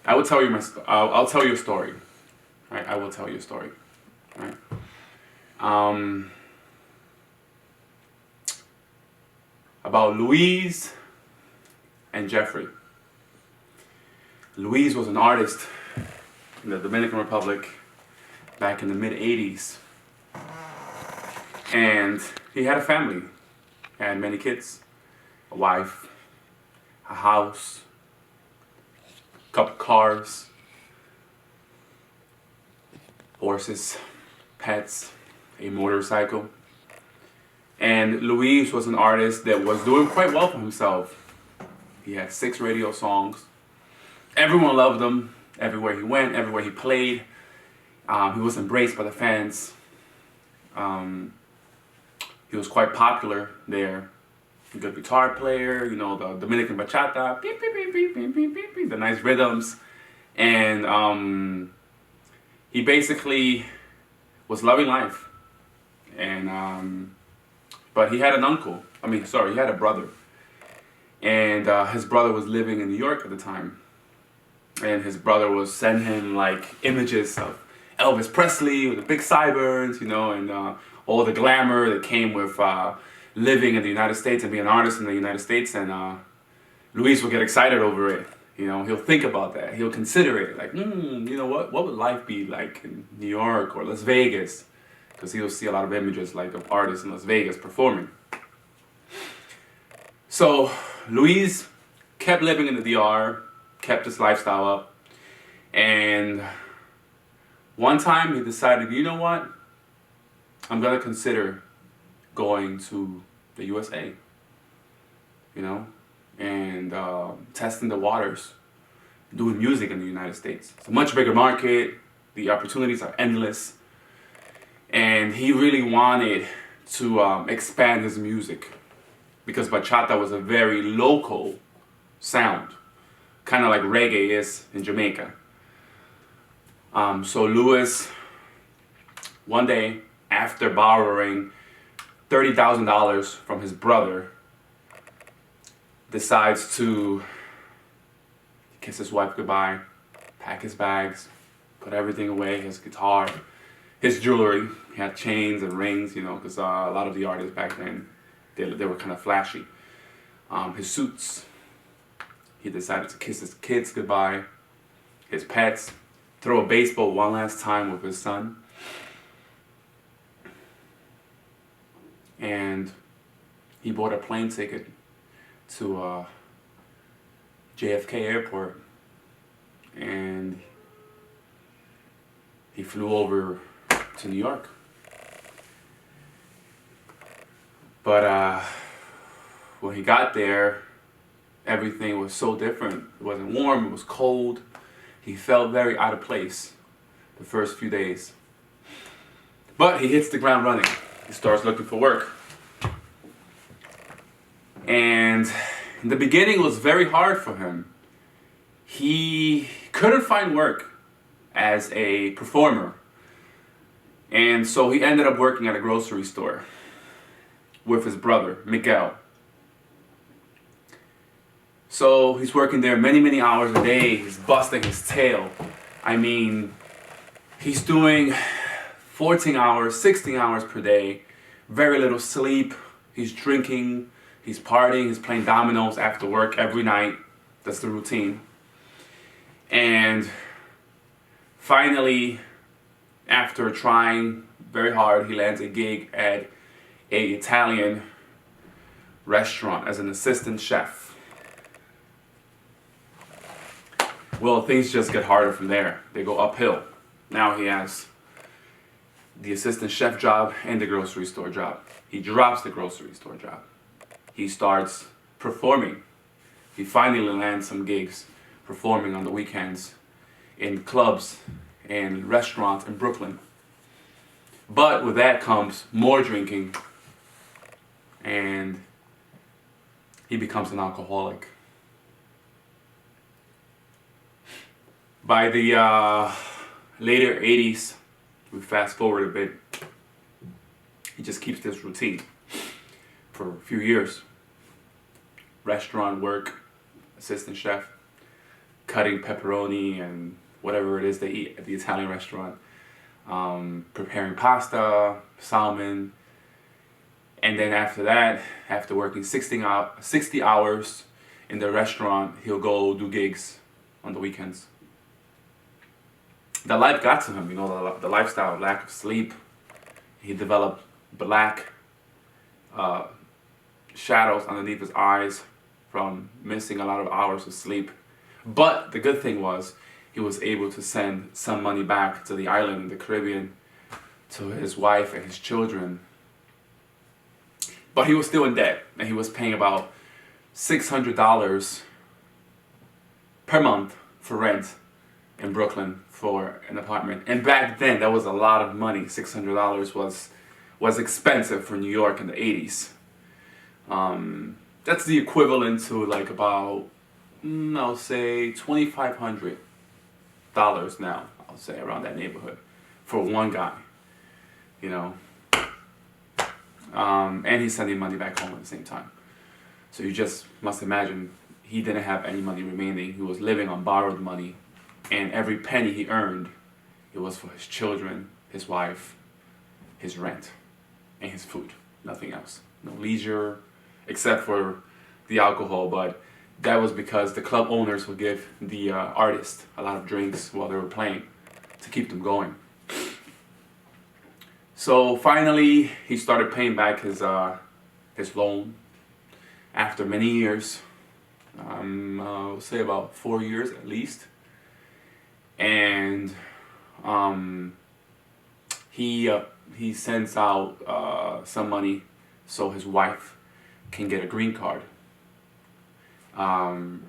I will tell you I'll tell you a story. Right? I will tell you a story. Right? Um, about Louise and Jeffrey. Louise was an artist in the Dominican Republic back in the mid-'80s. And he had a family. He had many kids, a wife, a house, a couple cars, horses, pets, a motorcycle. And Louise was an artist that was doing quite well for himself. He had 6 radio songs. Everyone loved him everywhere he went, everywhere he played. He was embraced by the fans. He was quite popular there. A good guitar player, you know, the Dominican bachata, beep, beep, beep, beep, beep, beep, beep, beep, the nice rhythms. And he basically was loving life. And but he had an uncle. He had a brother. And his brother was living in New York at the time. And his brother was sending him like images of Elvis Presley with the big sideburns, you know, and all the glamour that came with living in the United States and being an artist in the United States. And Luis will get excited over it. You know, he'll think about that. He'll consider it. Like, you know, what would life be like in New York or Las Vegas? Because he'll see a lot of images like of artists in Las Vegas performing. So Luis kept living in the DR, kept his lifestyle up, and one time he decided, you know what? I'm gonna consider going to the USA, you know, and testing the waters, doing music in the United States. It's a much bigger market, the opportunities are endless, and he really wanted to expand his music because bachata was a very local sound, kind of like reggae is in Jamaica. So Louis, one day, after borrowing $30,000 from his brother, decides to kiss his wife goodbye, pack his bags, put everything away, his guitar, his jewelry. He had chains and rings, you know, because a lot of the artists back then, they were kind of flashy. His suits. He decided to kiss his kids goodbye, his pets, throw a baseball one last time with his son. And he bought a plane ticket to JFK Airport. And he flew over to New York. But when he got there, everything was so different. It wasn't warm, it was cold. He felt very out of place the first few days. But he hits the ground running. He starts looking for work. And in the beginning, it was very hard for him. He couldn't find work as a performer. And so he ended up working at a grocery store with his brother, Miguel. So he's working there many, many hours a day. He's busting his tail. I mean, he's doing 14 hours, 16 hours per day, very little sleep. He's drinking, he's partying, he's playing dominoes after work every night. That's the routine. And finally, after trying very hard, he lands a gig at an Italian restaurant as an assistant chef. Well, things just get harder from there. They go uphill. Now he has the assistant chef job and the grocery store job. He drops the grocery store job. He starts performing. He finally lands some gigs performing on the weekends in clubs and restaurants in Brooklyn. But with that comes more drinking, and he becomes an alcoholic. By the later 80s, we fast forward a bit, he just keeps this routine for a few years. Restaurant work, assistant chef, cutting pepperoni and whatever it is they eat at the Italian restaurant, preparing pasta, salmon, and then after that, after working 60 hours in the restaurant, he'll go do gigs on the weekends. The life got to him, you know, the lifestyle, lack of sleep. He developed black shadows underneath his eyes from missing a lot of hours of sleep. But the good thing was, he was able to send some money back to the island in the Caribbean to his wife and his children. But he was still in debt, and he was paying about $600 per month for rent in Brooklyn for an apartment. And back then, that was a lot of money. $600 was expensive for New York in the 80s. That's the equivalent to like about, I'll say $2,500 now. I'll say around that neighborhood for one guy, you know. And he's sending money back home at the same time. So you just must imagine he didn't have any money remaining. He was living on borrowed money, and every penny he earned, it was for his children, his wife, his rent, and his food. Nothing else. No leisure, except for the alcohol, but that was because the club owners would give the artists a lot of drinks while they were playing to keep them going. So finally, he started paying back his loan after many years. I'll say about 4 years at least. And he sends out some money so his wife can get a green card and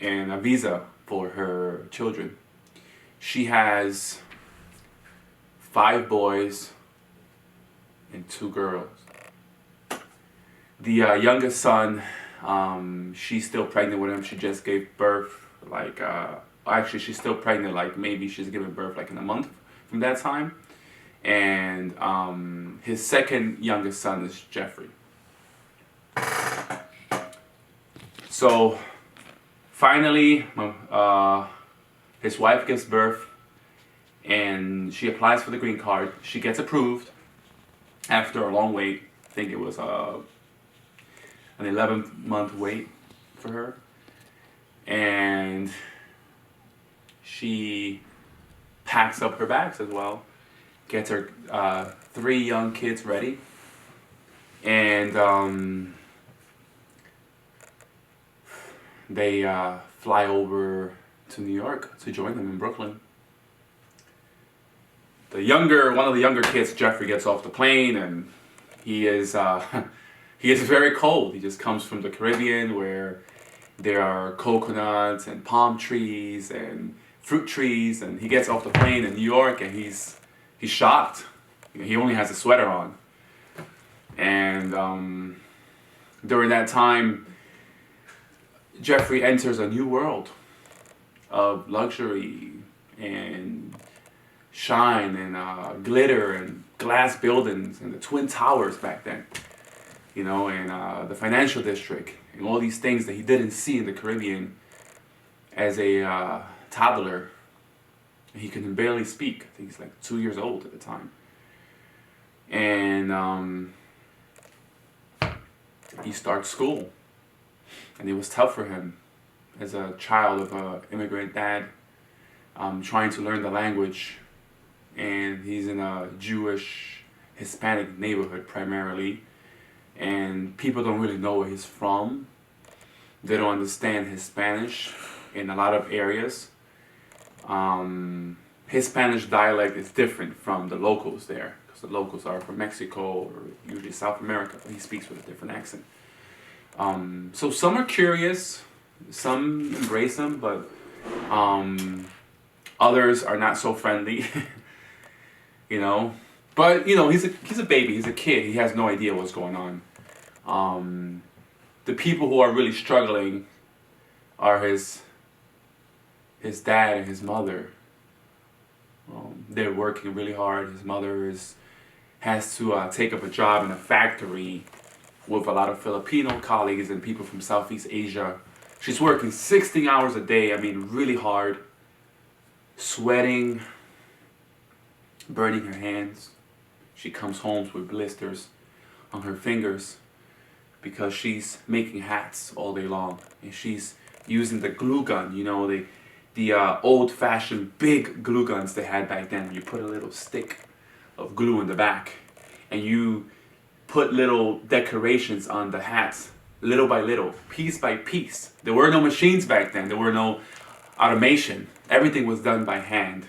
a visa for her children. She has 5 boys and 2 girls. The youngest son, she's still pregnant with him. She just gave birth, like, actually she's still pregnant, like maybe she's giving birth like in a month from that time. And his second youngest son is Jeffrey. So finally, his wife gives birth and she applies for the green card. She gets approved after a long wait. I think it was an 11-month wait for her. And she packs up her bags as well, gets her 3 young kids ready, and they fly over to New York to join them in Brooklyn. One of the younger kids, Jeffrey, gets off the plane, and he is very cold. He just comes from the Caribbean, where there are coconuts and palm trees and fruit trees, and he gets off the plane in New York, and he's shocked. He only has a sweater on, and during that time, Jeffrey enters a new world of luxury and shine and glitter and glass buildings and the Twin Towers back then, you know, and the financial district and all these things that he didn't see in the Caribbean as a toddler. He can barely speak. I think he's like 2 years old at the time. And he starts school. And it was tough for him as a child of an immigrant dad, trying to learn the language. And he's in a Jewish, Hispanic neighborhood primarily. And people don't really know where he's from. They don't understand his Spanish in a lot of areas. His Spanish dialect is different from the locals there, because the locals are from Mexico or usually South America, but he speaks with a different accent. So some are curious, some embrace him, but others are not so friendly, you know. But you know, he's a baby, he's a kid, he has no idea what's going on. The people who are really struggling are his dad and his mother. They're working really hard. His mother has to take up a job in a factory with a lot of Filipino colleagues and people from Southeast Asia She's working 16 hours a day. I mean, really hard. Sweating, burning her hands. She comes home with blisters on her fingers because she's making hats all day long. And she's using the glue gun, you know, the old-fashioned big glue guns they had back then. You put a little stick of glue in the back and you put little decorations on the hats, little by little, piece by piece. There were no machines back then. There were no automation. Everything was done by hand.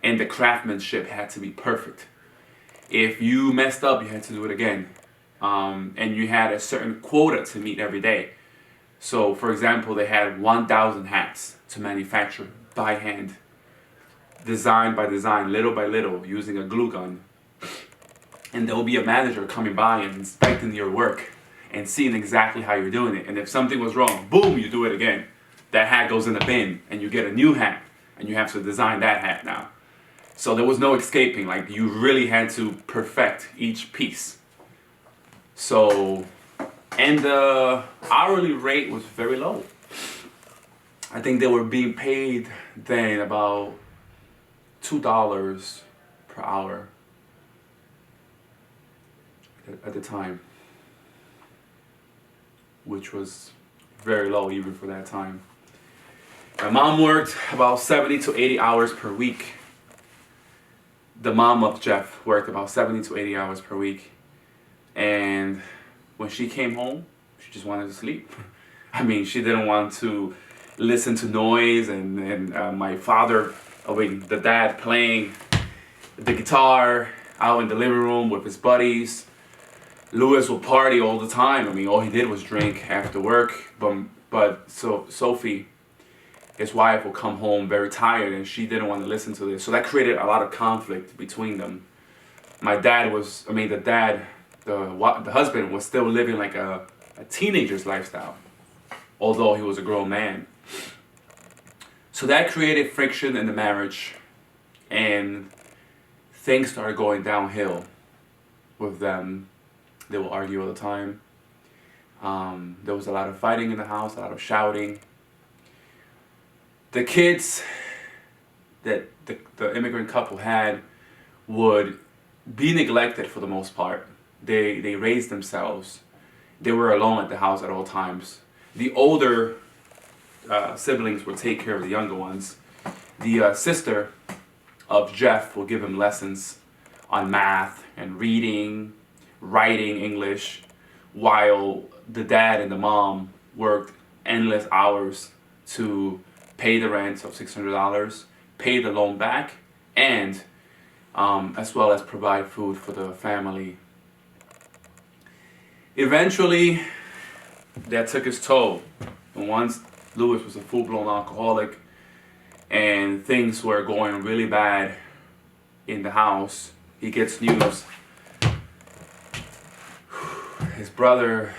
And the craftsmanship had to be perfect. If you messed up, you had to do it again. And you had a certain quota to meet every day. So, for example, they had 1,000 hats to manufacture by hand. Design by design, little by little, using a glue gun. And there will be a manager coming by and inspecting your work and seeing exactly how you're doing it. And if something was wrong, boom, you do it again. That hat goes in the bin and you get a new hat and you have to design that hat now. So there was no escaping. Like, you really had to perfect each piece. So, and the hourly rate was very low. I think they were being paid then about $2 per hour at the time, which was very low even for that time. My mom worked about 70 to 80 hours per week. The mom of Jeff worked about 70 to 80 hours per week. And when she came home, she just wanted to sleep. I mean, she didn't want to listen to noise and my father, the dad playing the guitar out in the living room with his buddies. Louis would party all the time. I mean, all he did was drink after work. But so Sophie, his wife, will come home very tired and she didn't want to listen to this. So that created a lot of conflict between them. My dad was, the husband was still living like a teenager's lifestyle, although he was a grown man. So that created friction in the marriage, and things started going downhill with them. They will argue all the time. There was a lot of fighting in the house, a lot of shouting. The kids that the immigrant couple had would be neglected for the most part. They raised themselves. They were alone at the house at all times. The older siblings would take care of the younger ones. The sister of Jeff will give him lessons on math and reading, writing English, while the dad and the mom worked endless hours to pay the rent of $600, pay the loan back, and as well as provide food for the family. Eventually, that took its toll. And once Louis was a full-blown alcoholic and things were going really bad in the house, he gets news. His brother,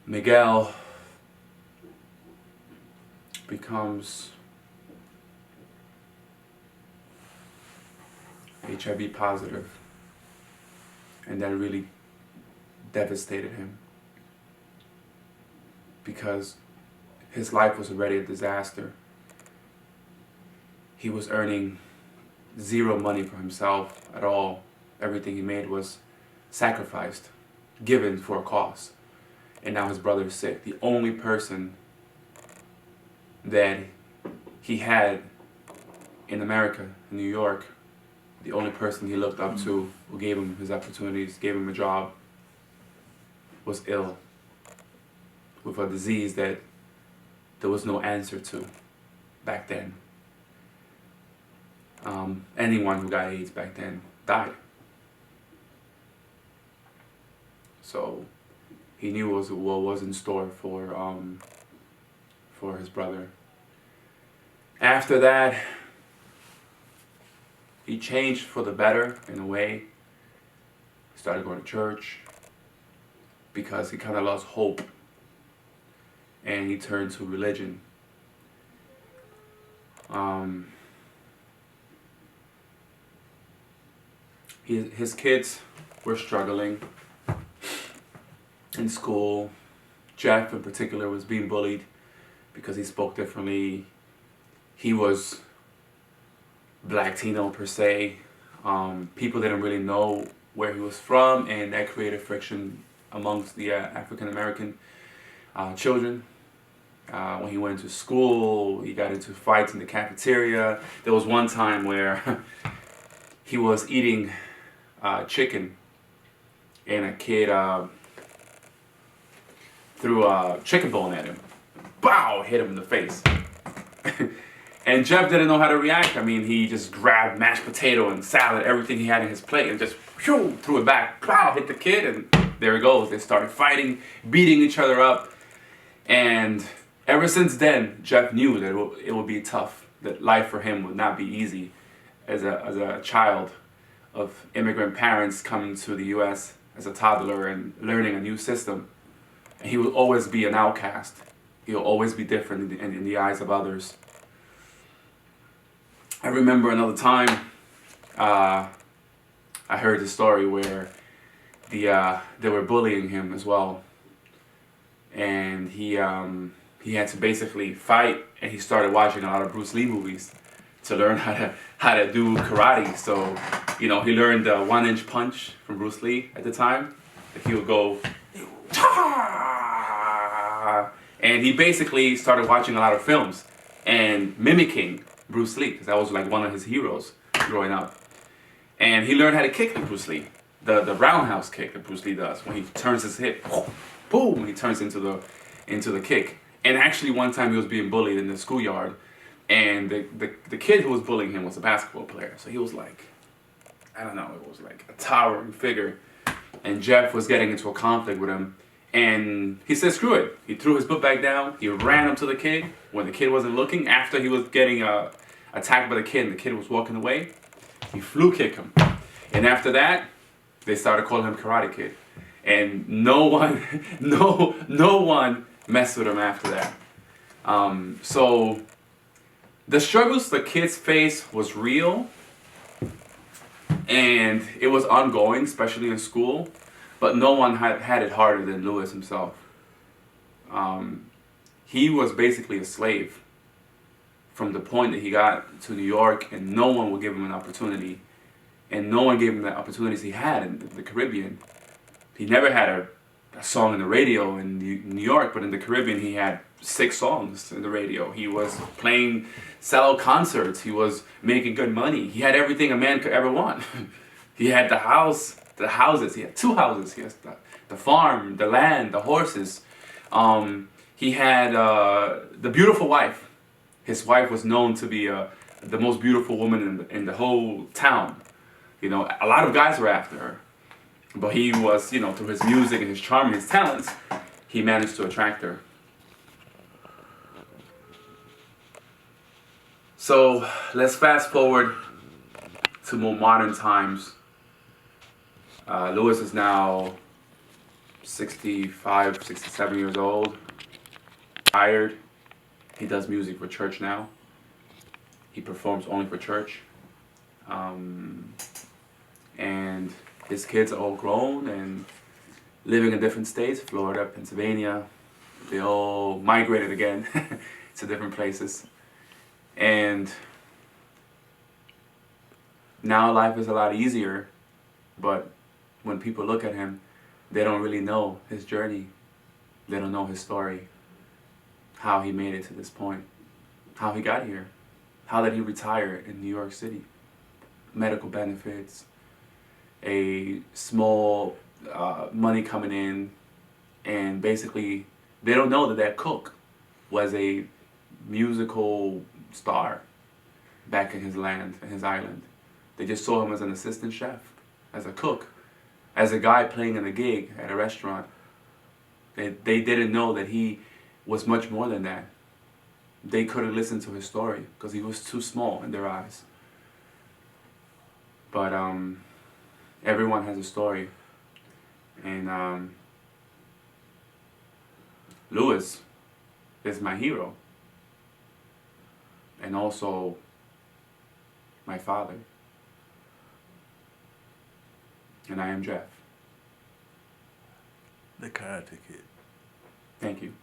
Miguel, becomes HIV positive, and that really devastated him because his life was already a disaster. He was earning zero money for himself at all. Everything he made was sacrificed, given for a cause. And now his brother is sick. The only person that he had in America, in New York, the only person he looked up to, who gave him his opportunities, gave him a job, was ill with a disease that there was no answer to back then. Anyone who got AIDS back then died. So he knew what was in store for his brother. After that, he changed for the better in a way. He started going to church because he kind of lost hope, and he turned to religion. His kids were struggling in school. Jeff in particular was being bullied because he spoke differently. He was Black-Tino per se. People didn't really know where he was from, and that created friction amongst the African American children. When he went to school, he got into fights in the cafeteria. There was one time where he was eating chicken, and a kid threw a chicken bone at him. Bow! Hit him in the face. And Jeff didn't know how to react. I mean, he just grabbed mashed potato and salad, everything he had in his plate, and just whew, threw it back. Pow! Hit the kid, and there he goes. They started fighting, beating each other up. And ever since then, Jeff knew that it would be tough, that life for him would not be easy as a child of immigrant parents coming to the U.S. as a toddler and learning a new system. And he will always be an outcast. He'll always be different in the eyes of others. I remember another time I heard the story where they were bullying him as well, and he had to basically fight, and he started watching a lot of Bruce Lee movies to learn how to do karate. So, you know, he learned the 1-inch punch from Bruce Lee at the time. Like he would go, and he basically started watching a lot of films and mimicking Bruce Lee, because that was like one of his heroes growing up. And he learned how to kick like Bruce Lee, the roundhouse kick that Bruce Lee does when he turns his hip, boom, he turns into the kick. And actually, one time he was being bullied in the schoolyard, and the kid who was bullying him was a basketball player. So he was like, I don't know, it was like a towering figure. And Jeff was getting into a conflict with him, and he said, screw it. He threw his book bag down. He ran up to the kid when the kid wasn't looking. After he was getting attacked by the kid, and the kid was walking away, he flew kicked him. And after that, they started calling him Karate Kid. And no one messed with him after that. So the struggles the kids faced was real, and it was ongoing, especially in school. But no one had it harder than Louis himself. He was basically a slave from the point that he got to New York, and no one would give him an opportunity. And no one gave him the opportunities he had in the Caribbean. He never had a song in the radio in New York, but in the Caribbean he had 6 songs in the radio. He was playing sellout concerts. He was making good money. He had everything a man could ever want. He had the houses. He had 2 houses. He has the farm, the land, the horses. He had the beautiful wife. His wife was known to be the most beautiful woman in the whole town. You know, a lot of guys were after her. But he was, you know, through his music and his charm and his talents, he managed to attract her. So let's fast forward to more modern times. Louis is now 65, 67 years old, retired. He does music for church now. He performs only for church. And his kids are all grown and living in different states, Florida, Pennsylvania. They all migrated again to different places. And now life is a lot easier, but when people look at him, they don't really know his journey. They don't know his story, how he made it to this point, how he got here, how did he retire in New York City, medical benefits, a small money coming in, and basically they don't know that cook was a musical star back in his land, in his island. They just saw him as an assistant chef, as a cook, as a guy playing in a gig at a restaurant. They didn't know that he was much more than that. They couldn't listen to his story because he was too small in their eyes. But everyone has a story, and Louis is my hero, and also my father, and I am Jeff. The Karate Kid. Thank you.